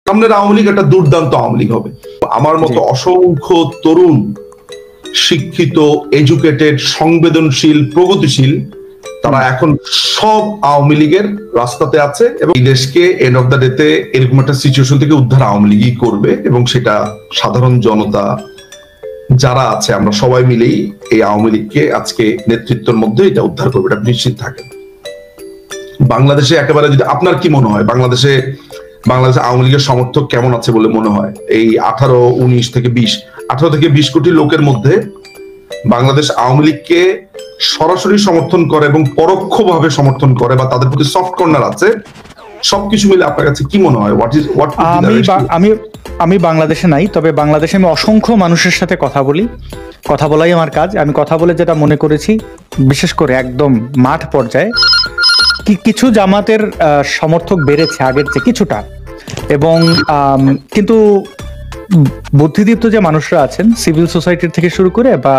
সামনের আওয়ামী লীগ একটা দুর্দান্ত আওয়ামী লীগ হবে। আমার মতো অসংখ্য তরুণ, শিক্ষিত, এডুকেটেড, সংবেদনশীল, প্রগতিশীল, তারা এখন সব আওয়ামী লীগের রাস্তাতে আছে এবং এই দেশকে এন্ড অফ দ্য ডেতে এরকম একটা সিচুয়েশন থেকে উদ্ধার আওয়ামী লীগই করবে এবং সেটা সাধারণ জনতা যারা আছে আমরা সবাই মিলেই এই আওয়ামী লীগকে আজকে নেতৃত্বের মধ্যে এটা উদ্ধার করবে, এটা নিশ্চিত থাকে। বাংলাদেশে একেবারে যদি আপনার কি মনে হয় বাংলাদেশে আওয়ামী লীগের সমর্থক কেমন আছে বলে মনে হয়? এই 18 থেকে 20 কোটি লোকের মধ্যে বাংলাদেশ আওয়ামী লীগকে সরাসরি সমর্থন করে এবং পরোক্ষভাবে সমর্থন করে বা তাদের প্রতি সফট কর্নার আছে, সবকিছু মিলে আপনার কাছে কি মনে হয়? আমি বাংলাদেশে নাই, তবে বাংলাদেশে আমি অসংখ্য মানুষের সাথে কথা বলি, কথা বলাই আমার কাজ। আমি কথা বলে যেটা মনে করেছি, বিশেষ করে একদম মাঠ পর্যায়ে কিছু জামাতের সমর্থক বেড়েছে আগের চেয়ে কিছুটা, এবং কিন্তু বুদ্ধিদীপ্ত যে মানুষরা আছেন সিভিল সোসাইটির থেকে শুরু করে বা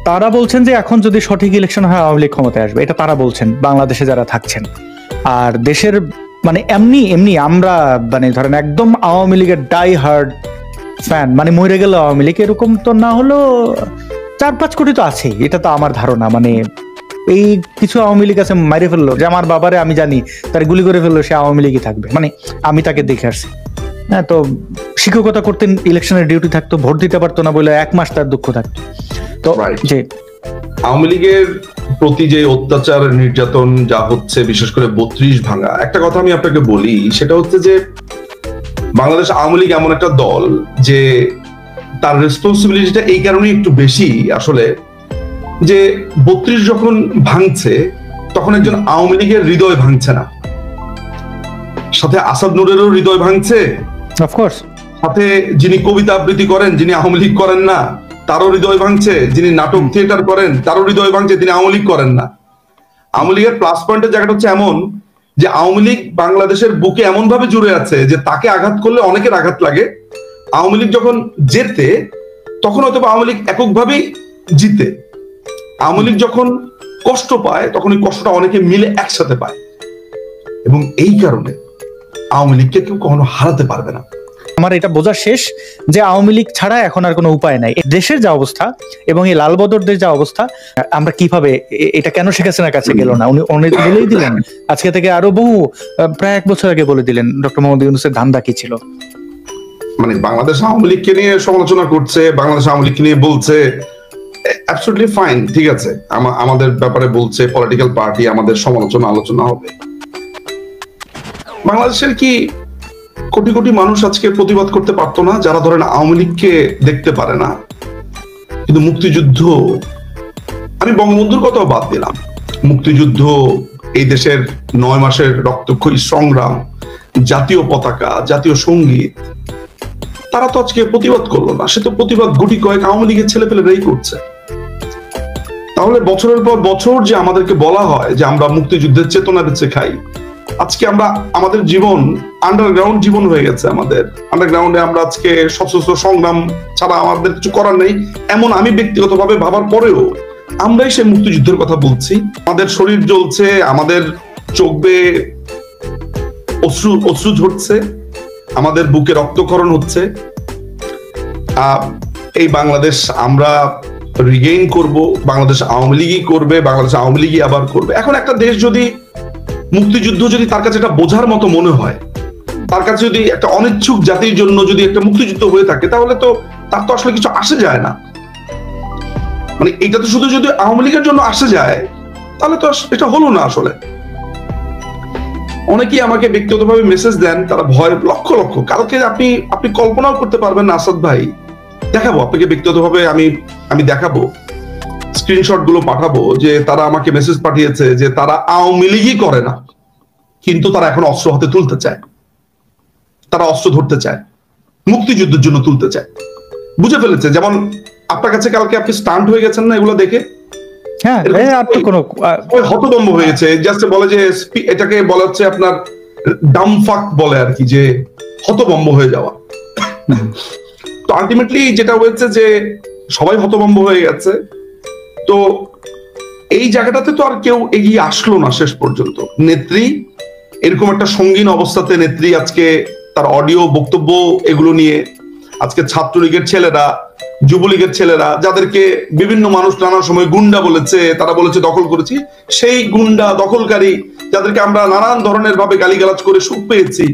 তারা বলছেন যে এখন যদি সঠিক ইলেকশন হয় আওয়ামী লীগ ক্ষমতায় আসবে, এটা তারা বলছেন বাংলাদেশে যারা থাকছেন। আর দেশের মানে এমনি আমরা মানে ধরেন একদম আওয়ামী লীগের ডাই হার্ড ফ্যান, মানে মরে গেল আওয়ামী লীগ এরকম তো না হলেও 4-5 কোটি তো আছেই, এটা তো আমার ধারণা। মানে এই কিছু আওয়ামী লীগ আছে মাইরে ফেললো, যে আমার বাবারে আমি জানি তার গুলি করে ফেললো, সে আওয়ামী লীগই থাকবে, মানে আমি তাকে দেখে আসছি। হ্যাঁ, তো শিক্ষকতা করতেন, ইলেকশনের ডিউটি থাকতো, ভোট দিতে পারতো না বলে 1 মাস তার দুঃখ থাকতো। তো যে আওয়ামী লীগের প্রতি যে অত্যাচার নির্যাতন যা হচ্ছে, বিশেষ করে 32 ভাঙা, একটা কথা আমি আপনাকে বলি, সেটা হচ্ছে যে বাংলাদেশ আওয়ামী লীগ এমন একটা দল যে তার রেসপন্সিবিলিটিটা এই কারণেই একটু বেশি আসলে, যে 32 যখন ভাঙছে তখন একজন আওয়ামী লীগের হৃদয় ভাঙছে না, সাথে আসাদ নূরেরও হৃদয় ভাঙছে, অফকোর্স সাথে যিনি কবিতা আবৃত্তি করেন, যিনি আওয়ামী লীগ করেন না, তারও হৃদয় ভাঙছে, যিনি নাটক থিয়েটার করেন তারও হৃদয় ভাঙছে, তিনি আওয়ামী লীগ করেন না। আওয়ামী লীগের প্লাস পয়েন্টের জায়গাটা হচ্ছে এমন যে আওয়ামী লীগ বাংলাদেশের বুকে এমন ভাবে জুড়ে আছে যে তাকে আঘাত করলে অনেকের আঘাত লাগে। আওয়ামী লীগ যখন জেতে তখন হয়তো আওয়ামী লীগ এককভাবেই জিতে, আওয়ামী লীগ যখন কষ্ট পায় তখন এই কষ্টটা অনেকে মিলে একসাথে পায়, এবং এই কারণে আওয়ামী লীগকে কেউ কখনো হারাতে পারবে না। আমার এটা বোঝা শেষ যে আওয়ামী লীগ ছাড়া এখন আর কোনো উপায় নাই। দেশের যা অবস্থা এবং এই লালবদরদের যা অবস্থা, আমরা কিভাবে এটা কেন শেখ হাসিনার কাছে গেল না? উনি বলেই দিলেন আজকে থেকে আরো প্রায় 1 বছর আগে বলে দিলেন ডক্টর মোহাম্মদ ইউনূসের ধান্দা কি ছিল। মানে বাংলাদেশ আওয়ামী লীগকে নিয়ে সমালোচনা করছে, বাংলাদেশ আওয়ামী লীগকে নিয়ে বলছে, অ্যাবসলিউটলি ফাইন, ঠিক আছে, আমাদের ব্যাপারে বলছে, পলিটিক্যাল পার্টি, আমাদের সমালোচনা আলোচনা হবে। বাংলাদেশের কি কোটি কোটি মানুষ আজকে প্রতিবাদ করতে পারতো না, যারা ধরেন আওয়ামী লীগকে দেখতে পারে না? কিন্তু মুক্তিযুদ্ধ, আমি বঙ্গবন্ধুর কথাও বাদ দিলাম, মুক্তিযুদ্ধ, এই দেশের 9 মাসের রক্তক্ষয়ী সংগ্রাম, জাতীয় পতাকা, জাতীয় সঙ্গীত, তারা তো আজকে প্রতিবাদ করলো না, সে তো প্রতিবাদ গুটি কয়েক আওয়ামী লীগের ছেলেপেলেরাই করছে। তাহলে বছরের পর বছর যে আমাদেরকে বলা হয় যে আমরা মুক্তিযুদ্ধের চেতনা বেঁচে খাই, আজকে আমরা আমাদের জীবন আন্ডারগ্রাউন্ড জীবন হয়ে গেছে। আমাদের আন্ডারগ্রাউন্ডে আমরা আজকে সশস্ত্র সংগ্রাম ছাড়া আমাদের কিছু করার নেই, এমন আমি ব্যক্তিগতভাবে ভাবার পরেও আমরাই সেই মুক্তিযুদ্ধের কথা বলছি। আমাদের শরীর জ্বলছে, আমাদের চোখ বেয়ে অশ্রু ঝরছে, আমাদের বুকে রক্তক্ষরণ হচ্ছে। এই বাংলাদেশ আমরা রিগেইন করব, বাংলাদেশ আওয়ামী লীগই করবে, বাংলাদেশ আওয়ামী লীগই আবার করবে। এখন একটা দেশ যদি মুক্তিযুদ্ধ যদি তার কাছে এটা বোঝার মতো মনে হয়, তার কাছে যদি একটা অনিচ্ছুক জাতির জন্য যদি একটা মুক্তিযুদ্ধ হয়ে থাকে, তাহলে তো তার তো আসলে কিছু আসে যায় না। মানে এটা তো শুধু যদি আওয়ামী লীগের জন্য আসে যায় তাহলে তো এটা হলো না। আসলে অনেকেই আমাকে ব্যক্তিগতভাবে মেসেজ দেন, তারা ভয়, লক্ষ লক্ষ, কালকে আপনি কল্পনাও করতে পারবেন না আসাদ ভাই, দেখাবো আপনাকে ব্যক্তিগতভাবে, আমি দেখাবো, স্ক্রিনশট গুলো পাঠাবো, যে তারা আমাকে মেসেজ পাঠিয়েছে যে তারা আওয়ামী লীগই করে না, কিন্তু তারা এখন অস্ত্র হাতে তুলতে চায়, তারা অস্ত্র ধরতে চায়, মুক্তিযুদ্ধের জন্য তুলতে চায়, বুঝে ফেলেছে। যেমন আপনার কাছে কালকে আপনি স্টান্ট হয়ে গেছেন না এগুলো দেখে? হ্যাঁ, হতভম্ব হয়ে গেছে, জাস্ট বলে যে এটাকে বলা হচ্ছে আপনার ডামফাক বলে আর কি, যে হতভম্ব হয়ে যাওয়া। তো আলটিমেটলি যেটা হয়েছে যে সবাই হতভম্ব হয়ে গেছে। তো এই জায়গাটাতে তো আর কেউ এগিয়ে আসলো না শেষ পর্যন্ত। নেত্রী এরকম একটা সঙ্গীন অবস্থাতে নেত্রী আজকে তার অডিও বক্তব্য এগুলো নিয়ে আজকে ছাত্রলীগের ছেলেরা, যুবলীগের ছেলেরা, যাদেরকে বিভিন্ন মানুষ নানা সময় গুন্ডা বলেছে, তারা বলেছে দখল করেছি, সেই গুন্ডা দখলকারী যাদেরকে আমরা নানান ধরনের ভাবে গালিগালাজ করে সুখ পেয়েছি,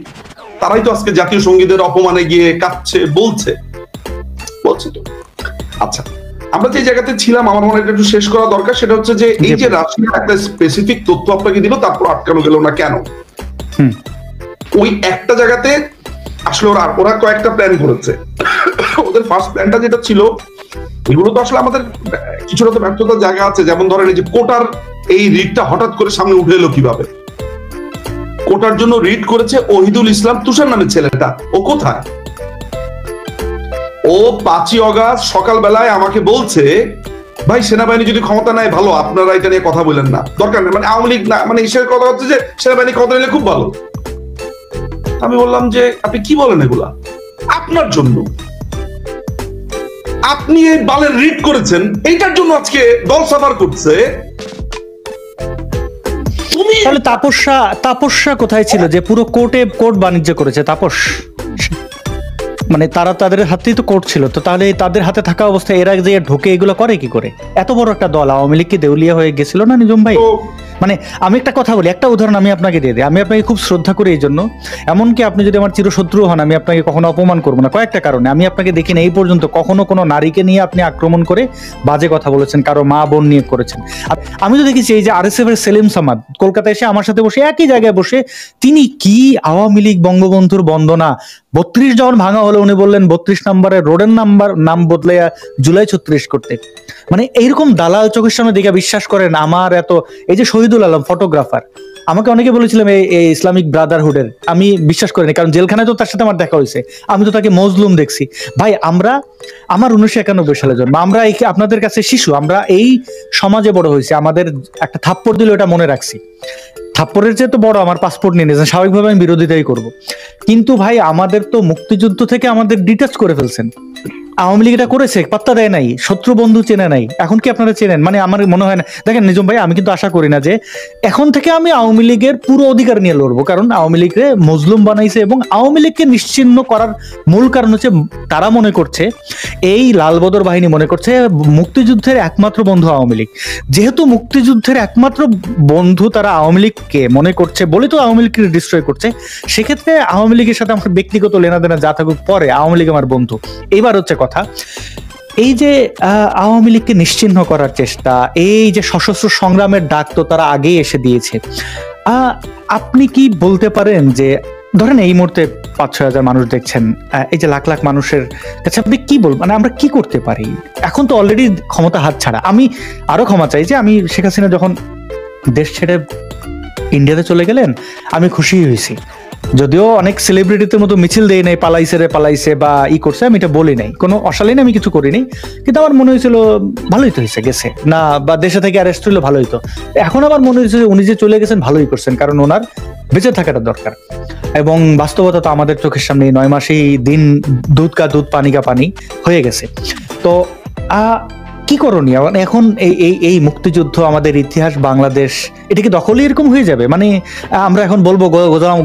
তারাই তো আজকে জাতীয় সঙ্গীতের অপমানে গিয়ে কাঁদছে, বলছে তো। আচ্ছা, আমরা যে জায়গাতে ছিলাম, আমার মনে হয় একটু শেষ করা দরকার। সেটা হচ্ছে যে এই যে রাশিয়া একটা স্পেসিফিক তথ্য আপনাকে দিল, তারপর আটকানো গেল না কেন? ওই একটা জায়গাতে আসলে ওরা কয়েকটা প্ল্যান করেছে। ওদের ফার্স্ট প্ল্যানটা যেটা ছিল, এগুলো তো আসলে আমাদের কিছুটা তো ব্যর্থতার জায়গা আছে। যেমন ধরেন এই যে কোটার এই রিটটা হঠাৎ করে সামনে উঠে এলো কিভাবে? কোটার জন্য রিট করেছে ওহিদুল ইসলাম তুষার নামের ছেলেটা। ও কোথায়? ও 5ই অগাস্ট সকালবেলায় আমাকে বলছে, ভাই সেনাবাহিনী যদি ক্ষমতা নেয় ভালো, আপনারা এটা নিয়ে কথা বলেন না, দরকার নেই। মানে আওয়ামী লীগ না, মানে ইসের কথা হচ্ছে যে সেনাবাহিনী ক্ষমতা নিলে খুব ভালো। আমি বললাম যে আপনি কি বলেন এগুলা? আপনার জন্য, আপনি এই বালের রিট করেছেন, এইটার জন্য আজকে দল সাফার করছে। তাহলে তাপস্যা কোথায় ছিল যে পুরো কোর্ট বাণিজ্য করেছে? তাপস মানে তাদের হাতেই তো কোর্ট ছিল, তো তাহলে তাদের হাতে থাকা অবস্থায় এরা যে ঢোকে এগুলো করে কি করে? এত বড় একটা দল আওয়ামী লীগ কি দেউলিয়া হয়ে গেছিল না নিজাম ভাই? মানে আমি একটা কথা বলি, একটা উদাহরণ আমি আপনাকে দিয়ে দিই। আমি আপনাকে খুব শ্রদ্ধা করি এই জন্য, এমনকি আপনি যদি আমার চিরশত্রু হন, আমি আপনাকে কখনো অপমান করবো না কয়েকটা কারণে। আমি আপনাকে দেখি না এই পর্যন্ত কখনো কোনো নারীকে নিয়ে আপনি আক্রমণ করে বাজে কথা বলেছেন, কারো মা বোন নিয়ে করেছেন। আমি তো দেখেছি এই যে RSF এর সেলিম সামাদ কলকাতায় এসে আমার সাথে বসে একই জায়গায় বসে তিনি কি আওয়ামী লীগ বঙ্গবন্ধুর বন্দনা 32 যখন ভাঙা হলো, উনি বললেন 32 নম্বরের রোডের নাম বদলে জুলাই 36 করতে। মানে এইরকম দালাল চোখের সামনে দেখে বিশ্বাস করেন আমার এত, এই যে শহীদুল আলম ফটোগ্রাফার, আমাকে অনেকে বলেছিলাম এই ইসলামিক ব্রাদারহুডের, আমি বিশ্বাস করিনি, কারণ জেলখানায় তো তার সাথে আমার দেখা হয়েছে, আমি তো তাকে মজলুম দেখছি। ভাই আমার 1991 সালে জন্ম, আমরা আপনাদের কাছে শিশু, আমরা এই সমাজে বড় হয়েছি, আমাদের একটা থাপ্পড় দিলে ওটা মনে রাখছি। থাপ্পড়ের চেয়ে তো বড় আমার পাসপোর্ট নিয়ে নিয়েছেন, স্বাভাবিকভাবে আমি বিরোধিতাই করব। কিন্তু ভাই আমাদের তো মুক্তিযুদ্ধ থেকে আমাদের ডিটাচ করে ফেলছেন। আওয়ামী লীগ এটা করেছে, পাত্তা দেয় নাই, শত্রু বন্ধু চেনে নাই। এখন কি আপনারা চেনেন? মানে আমার মনে হয় না। দেখেন নিজাম ভাই, আমি কিন্তু আশা করি না যে এখন থেকে আমি আওয়ামী লীগের পুরো অধিকার নিয়ে লড়বো, কারণ আওয়ামী লীগকে মজলুম বানাইছে এবং আওয়ামী লীগকে নিশ্চিহ্ন করার মূল কারণ হচ্ছে তারা মনে করছে, এই লালবদর বাহিনী মনে করছে মুক্তিযুদ্ধের একমাত্র বন্ধু আওয়ামী লীগ। যেহেতু মুক্তিযুদ্ধের একমাত্র বন্ধু তারা আওয়ামী লীগকে মনে করছে বলে তো আওয়ামী লীগকে ডিস্ট্রয় করছে। সেক্ষেত্রে আওয়ামী লীগের সাথে আমার ব্যক্তিগত লেনাদেনা যা থাকুক পরে, আওয়ামী লীগ আমার বন্ধু। এবার হচ্ছে কথা, এই যে আওয়ামী লীগকে নিশ্চিহ্ন করার চেষ্টা, এই যে সশস্ত্র সংগ্রামের ডাক তো তারা আগেই এসে দিয়েছে। আপনি কি বলতে পারেন যে ধরেন এই মুহূর্তে 5-6 হাজার মানুষ দেখছেন, এই যে লাখ লাখ মানুষের কাছে আপনি কি বলবেন? মানে আমরা কি করতে পারি? এখন তো অলরেডি ক্ষমতা হাত ছাড়া। আমি আরো ক্ষমা চাই যে আমি শেখ হাসিনা যখন দেশ ছেড়ে ইন্ডিয়াতে চলে গেলেন, আমি খুশি হয়েছি। যদিও অনেক সেলিব্রিটিদের মতো মিছিল দেয় নাই, পালাইছে বা করছে, আমি এটা বলি নাই, কোনো অশালীন আমি কিছু করিনি, কিন্তু আমার মনে হয়েছিল ভালোই তো হয়েছে গেছে না, বা দেশে থেকে অ্যারেস্ট হইলো ভালোই তো। এখন আমার মনে হয়েছে উনি যে চলে গেছেন ভালোই করছেন, কারণ ওনার বেঁচে থাকাটা দরকার। এবং বাস্তবতা তো আমাদের চোখের সামনে 9 মাসেই দিন দুধ কা দুধ পানি কা পানি হয়ে গেছে। তো কি করণীয় এখন? এই মুক্তিযুদ্ধ, আমাদের ইতিহাস, বাংলাদেশ, এটা কি দখলই এরকম হয়ে যাবে? মানে আমরা এখন বলবো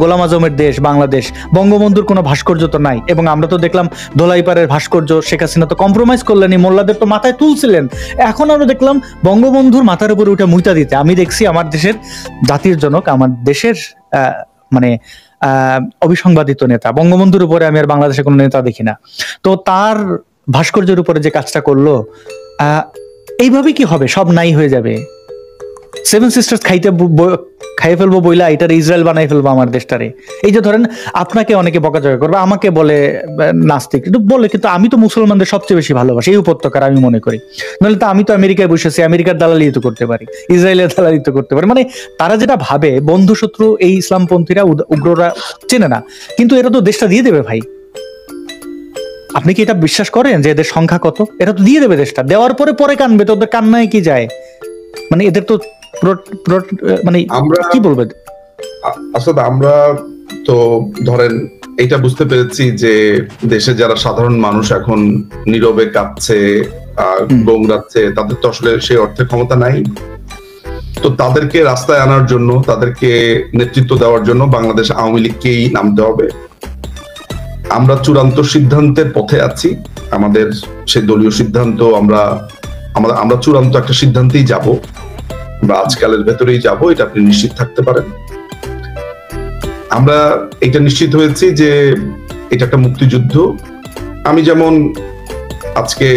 গোলাম আজমের দেশ বাংলাদেশ, বঙ্গবন্ধুর কোনো ভাস্কর্য তো নাই। এবং আমরা তো দেখলাম দোলাইপাড়ের ভাস্কর্য শেখ হাসিনা তো কম্প্রোমাইজ করলেনি, মোল্লাদের তো মাথায় তুলছিলেন। এখন আমরা দেখলাম বঙ্গবন্ধুর মাথার উপরে উঠে মুইতা দিতে। আমি দেখছি আমার দেশের জাতির জনক, আমার দেশের মানে অবিসংবাদিত নেতা, বঙ্গবন্ধুর উপরে আমি আর বাংলাদেশের কোনো নেতা দেখি না। তো তার ভাস্কর্যের উপরে যে কাজটা করলো, এইভাবে কি হবে? সব নাই হয়ে যাবে? 7 সিস্টার্স খাইয়ে ফেলবো বইলা এটার ইসরায়েল বানাই ফেলবো আমার দেশটারে। এই যে ধরেন আপনাকে অনেকে বকাঝকা করবে, আমাকে বলে নাস্তিক, কিন্তু বলে, কিন্তু আমি তো মুসলমানদের সবচেয়ে বেশি ভালোবাসি এই উপত্যকার, আমি মনে করি। নাহলে তো আমি তো আমেরিকায় বসেছি, আমেরিকার দালালি তো করতে পারি, ইসরায়েলের দালালি তো করতে পারি। মানে তারা যেটা ভাবে, বন্ধু শত্রু এই ইসলামপন্থীরা উগ্ররা চেনে না, কিন্তু এরা তো দেশটা দিয়ে দেবে ভাই। আপনি কি এটা বিশ্বাস করেন যে এদের সংখ্যা কত? এরা তো দিয়ে দেবে দেশটা, দেওয়ার পরে কানবে, তো ওদের কান্নায় কি যায়? মানে এদের তো মানে আমরা কি বলবেন? আসলে আমরা তো ধরেন এটা বুঝতে পেরেছি যে দেশে যারা সাধারণ মানুষ এখন নীরবে কাঁদছে, গোংরাচ্ছে, তাদের তো আসলে সেই অর্থে ক্ষমতা নাই। তো তাদেরকে রাস্তায় আনার জন্য, তাদেরকে নেতৃত্ব দেওয়ার জন্য বাংলাদেশ আওয়ামী লীগকেই নামতে হবে। আমরা চূড়ান্ত সিদ্ধান্তের পথে আছি। আমাদের সেই দলীয় সিদ্ধান্ত আমরা চূড়ান্ত একটা সিদ্ধান্তেই যাব, আমরা আজকালের ভেতরেই যাব, এটা আপনি নিশ্চিত থাকতে পারেন। আমরা এটা নিশ্চিত হয়েছি যে এটা একটা মুক্তিযুদ্ধ। আমি যেমন আজকে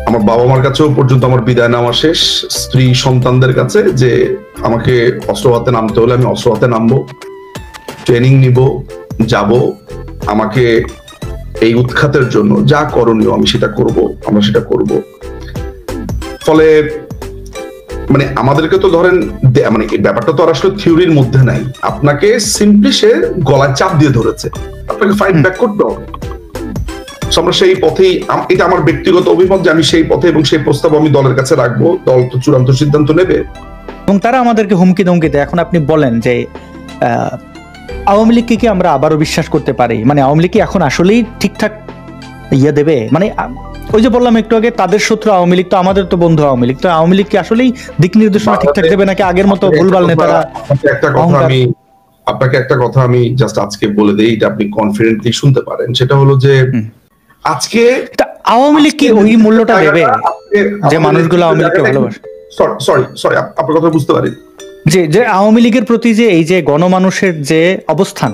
আমার বাবা মার কাছেও পর্যন্ত আমার বিদায় নেওয়া শেষ, স্ত্রী সন্তানদের কাছে, যে আমাকে অস্ত্র হাতে নামতে হলে আমি অস্ত্র হাতে নামবো, ট্রেনিং নিব, যাব। আমাকে এই উৎখাতের জন্য যা করণীয় আমি সেটা করব, আমরা সেটা করব। ফলে মানে আমাদেরকে তো ধরেন মানে এই ব্যাপারটা তো আর আসলে থিওরির মধ্যে নাই, আপনাকে সিম্পলি সে গলায় চাপ দিয়ে ধরেছে, আপনাকে ফাইট ব্যাক করতে হবে। আমরা সেই পথেই, এটা আমার ব্যক্তিগত অভিমত যে আমি সেই পথে এবং সেই প্রস্তাব আমি দলের কাছে রাখবো, দল তো চূড়ান্ত সিদ্ধান্ত নেবে। এবং তারা আমাদেরকে হুমকি ধমকি দেয়। এখন আপনি বলেন যে আওয়ামী লীগকে কি আমরা আবারও বিশ্বাস করতে পারি? মানে আওয়ামী লীগ কি এখন আসলেই ঠিকঠাক দেবে? মানে ওই যে বললাম একটু আগে, তাদের শত্রু আওয়ামী লীগ, তো আমাদের তো বন্ধু আওয়ামী লীগ, তো আওয়ামী লীগ কি আসলেই দিক নির্দেশনা ঠিকঠাক দেবে, নাকি আগের মতো ভুলভাল নেতারা? আপনাকে একটা কথা আমি জাস্ট আজকে বলে দেই, এটা আপনি কনফিডেন্টলি শুনতে পারেন। সেটা হলো যে আজকে আওয়ামী লীগ কি ওই মূল্যটা দেবে যে মানুষগুলো আওয়ামী লীগকে ভালোবাসে? সরি আপনার কথা বুঝতে পারি যে আওয়ামী লীগের প্রতি যে এই যে গণমানুষের যে অবস্থান,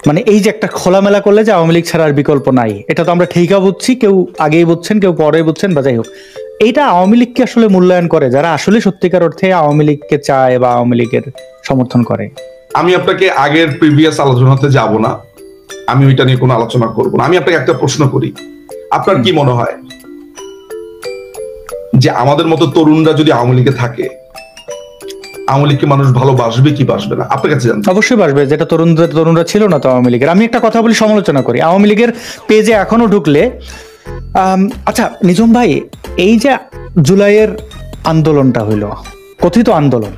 মানে এই যে একটা খোলামেলা করলে যে আওয়ামী লীগ ছাড়া আর বিকল্প নাই, এটা তো আমরা ঠিকই বুঝছি, কেউ আগেই বুঝছেন, কেউ পরে বুঝছেন, বা যাই হোক, এইটা আওয়ামী লীগকে আসলে মূল্যায়ন করে যারা আসলে সত্যিকার অর্থে আওয়ামী লীগকে চায় বা আওয়ামী লীগের সমর্থন করে। আমি আপনাকে আগের প্রিভিয়াস আলোচনাতে যাব না, আমি ওইটা নিয়ে কোনো আলোচনা করব না। আমি আপনাকে একটা প্রশ্ন করি, আপনার কি মনে হয় যে আমাদের মতো তরুণরা যদি আওয়ামী লীগে থাকে, আওয়ামী লীগকে মানুষ ভালোবাসবে কি বাসবে না? আপনার কাছে জানতে। অবশ্যই বাসবে, যেটা তরুণরা ছিল না তো আওয়ামী লীগের। আমি একটা কথা বলি, সমালোচনা করি আওয়ামী লীগের পেজে এখনো ঢুকলে। আচ্ছা নিঝুম ভাই, এই যে জুলাইয়ের আন্দোলনটা হইলো, কথিত আন্দোলন,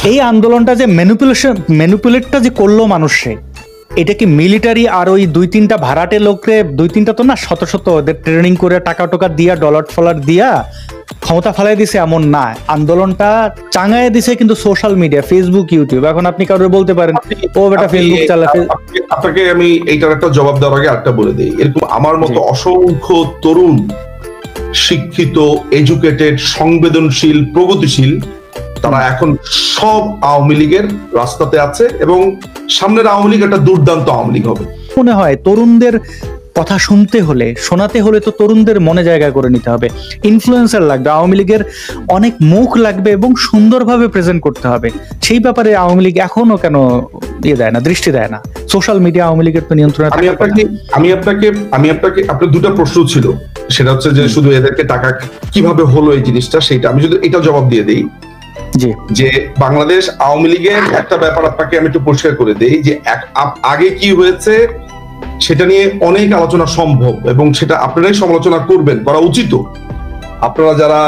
এই আন্দোলনটা যে ম্যানিপুলেটটা যে করলো মানুষে, এটা কি মিলিটারি আর ওই 2-3টা ভাড়াটে লোকরে, 2-3টা তো না, শত ওদের ট্রেনিং করে টাকা টোকা দিয়া, ডলার ফলার দিয়া ক্ষমতা ফেলাই দিছে এমন না, আন্দোলনটা চাঙায় দিছে কিন্তু সোশ্যাল মিডিয়া, ফেসবুক, ইউটিউব। এখন আপনি কারোর বলতে পারেন ও বেটা ফেসবুক চালাতে। আপনাকে আমি এইটার একটা জবাব দেওয়ার আগে একটা বলে দিই, এরকম আমার মতো অসংখ্য তরুণ, শিক্ষিত, এডুকেটেড, সংবেদনশীল, প্রগতিশীল, তারা এখন সব আওয়ামী লীগের রাস্তাতে আছে এবং সামনের আওয়ামী লীগ একটা দুর্দান্ত আওয়ামী লীগ হবে। মনে হয় তরুণদের কথা শোনাতে হলে তো তরুণদের মনে জায়গা করে নিতে হবে, ইনফ্লুয়েন্সার লাগবে, আওয়ামী লীগের অনেক মুখ লাগবে এবং সুন্দরভাবে প্রেজেন্ট করতে হবে। সেই ব্যাপারে আওয়ামী লীগ এখনো কেন দেয় না, দৃষ্টি দেয় না? সোশ্যাল মিডিয়া আওয়ামী লীগের তো নিয়ন্ত্রণে। আপনার দুটো প্রশ্ন ছিল, সেটা হচ্ছে যে শুধু এদেরকে টাকা কিভাবে হলো এই জিনিসটা, সেটা আমি যদি এটা জবাব দিয়ে দিই যে বাংলাদেশ আওয়ামী লীগের একটা ব্যাপার আপনাকে আমি একটু পরিষ্কার করে দিই, যে আগে কি হয়েছে সেটা নিয়ে অনেক আলোচনা সম্ভব এবং সেটা আপনারাই সমালোচনা করবেন, করা উচিত। আপনারা যারা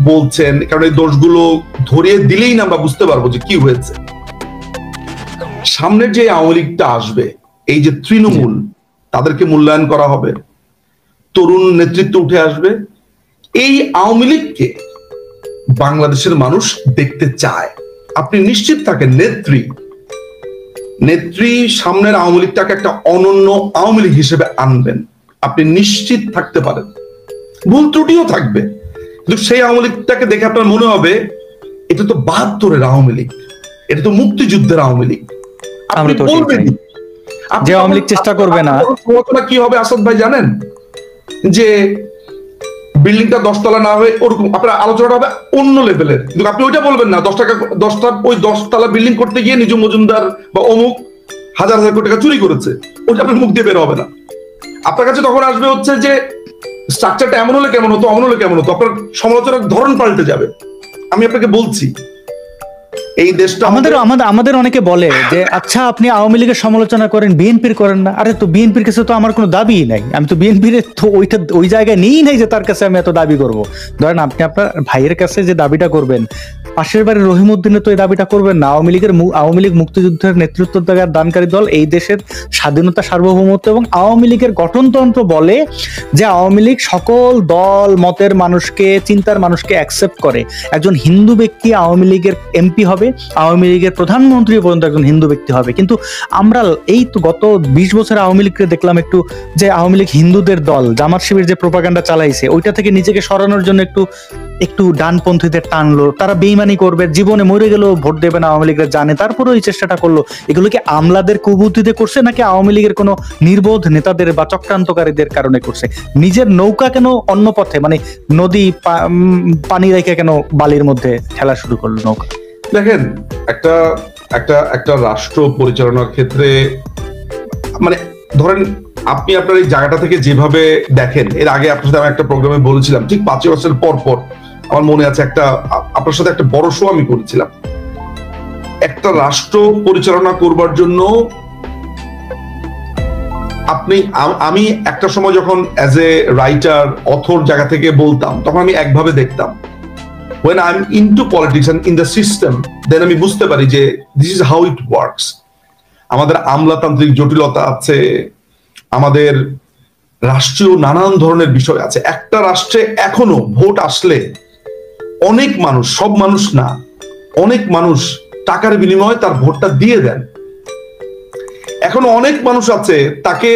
বলছেন, কারণ এই দোষগুলো ধরিয়ে দিলেই না আমরা বুঝতে পারবো যে কি হয়েছে। সামনের যে আওয়ামী লীগটা আসবে, এই যে তৃণমূল, তাদেরকে মূল্যায়ন করা হবে, তরুণ নেতৃত্ব উঠে আসবে। এই আওয়ামী লীগকে বাংলাদেশের মানুষ দেখতে চায়, আপনি নিশ্চিত থাকেন। নেত্রী সামনের আওয়ামী লীগটাকে একটা অনন্য আওয়ামী লীগ হিসেবে আনবেন, আপনি নিশ্চিত থাকতে পারেন। ভুল ত্রুটিও থাকবে, কিন্তু সেই আওয়ামী লীগটাকে দেখে আপনার মনে হবে এটা তো 72-এর আওয়ামী লীগ, এটা তো মুক্তিযুদ্ধের আওয়ামী লীগ। আপনি বলবেন যে আওয়ামী লীগ চেষ্টা করবে না। কি হবে আসাদ ভাই জানেন? যে বিল্ডিংটা 10 তলা না হয়ে ওরকম আপনার আলোচনাটা হবে অন্য লেভেলের, কিন্তু আপনি ওইটা বলবেন না 10 তলা বিল্ডিং করতে গিয়ে নিজুম মজুমদার বা অমুক হাজার কোটি টাকা চুরি করেছে, ওইটা আপনার মুখ দিয়ে বের হবে না। আপনার কাছে তখন আসবে হচ্ছে যে স্ট্রাকচারটা এমন হলে কেমন হতো, অমন হলে কেমন হতো, আপনার সমালোচনার ধরন পাল্টে যাবে। আমি আপনাকে বলছি, এই দেশটা আমাদের অনেকে বলে যে আচ্ছা আপনি আওয়ামী লীগের সমালোচনা করেন, বিএনপির করেন না। আরে তো বিএনপির কাছে তো আমার কোনো দাবি নাই, আমি তো বিএনপির তো ওই জায়গায় নেই নাই যে তার কাছে আমি এত দাবি করব। ধরেন আপনি আপনার ভাইয়ের কাছে যে দাবিটা করবেন, পাশের বাড়ির রহিমউদ্দিনে তো এই দাবিটা করবেন না। আওয়ামী লীগ মুক্তিযুদ্ধের নেতৃত্ব দানকারী দল, এই দেশের স্বাধীনতা, সার্বভৌমত্ব এবং আওয়ামী লীগের গঠনতন্ত্র বলে যে আওয়ামী লীগ সকল দল মতের মানুষকে, চিন্তার মানুষকে অ্যাকসেপ্ট করে। একজন হিন্দু ব্যক্তি আওয়ামী লীগের এমপি হবে, হবে, আওয়ামী লীগের প্রধানমন্ত্রী পর্যন্ত একজন হিন্দু ব্যক্তি হবে। কিন্তু আমরা এই তো গত 20 বছর আওয়ামী লীগকে দেখলাম একটু যে আওয়ামী লীগ হিন্দুদের দল, জামাত শিবির যে প্রোপাগান্ডা চালাইছে ওইটা থেকে নিজেকে সরানোর জন্য একটু ডানপন্থীদের টানলো, তারা বেইমানি করবে, জীবনে মরে গেলেও ভোট দেবে না আওয়ামী লীগরা জানে, তারপরেও এই চেষ্টাটা করলো। এগুলো কি আমলাদের কুবুদ্ধিতে করছে নাকি আওয়ামী লীগের কোনো নির্বোধ নেতাদের বা চক্রান্তকারীদের কারণে করছে? নিজের নৌকা কেন অন্য পথে, মানে নদী পানি রেখে কেন বালির মধ্যে ঠেলা শুরু করলো নৌকা? দেখেন, একটা একটা একটা রাষ্ট্র পরিচালনার ক্ষেত্রে, মানে ধরেন আপনি আপনার এই জায়গাটা থেকে যেভাবে দেখেন, এর আগে আপনার সাথে আমি একটা প্রোগ্রামে বলেছিলাম, ঠিক 5 বছর পর পর আমার মনে আছে আপনার সাথে একটা বড় শো আমি করেছিলাম। একটা রাষ্ট্র পরিচালনা করবার জন্য আমি একটা সময় যখন অ্যাজ এ রাইটার অথর জায়গা থেকে বলতাম, তখন আমি একভাবে দেখতাম। when I'm into politics and in the system, then আমি বুঝতে পারি যে this is how it works. আমাদের আমলাতান্ত্রিক জটিলতা আছে, আমাদের রাষ্ট্রীয় নানান ধরনের বিষয় আছে। একটা রাষ্ট্রে এখনো ভোট আসলে অনেক মানুষ, সব মানুষ না, অনেক মানুষ টাকার বিনিময়ে তার ভোটটা দিয়ে দেন। এখনো অনেক মানুষ আছে তাকে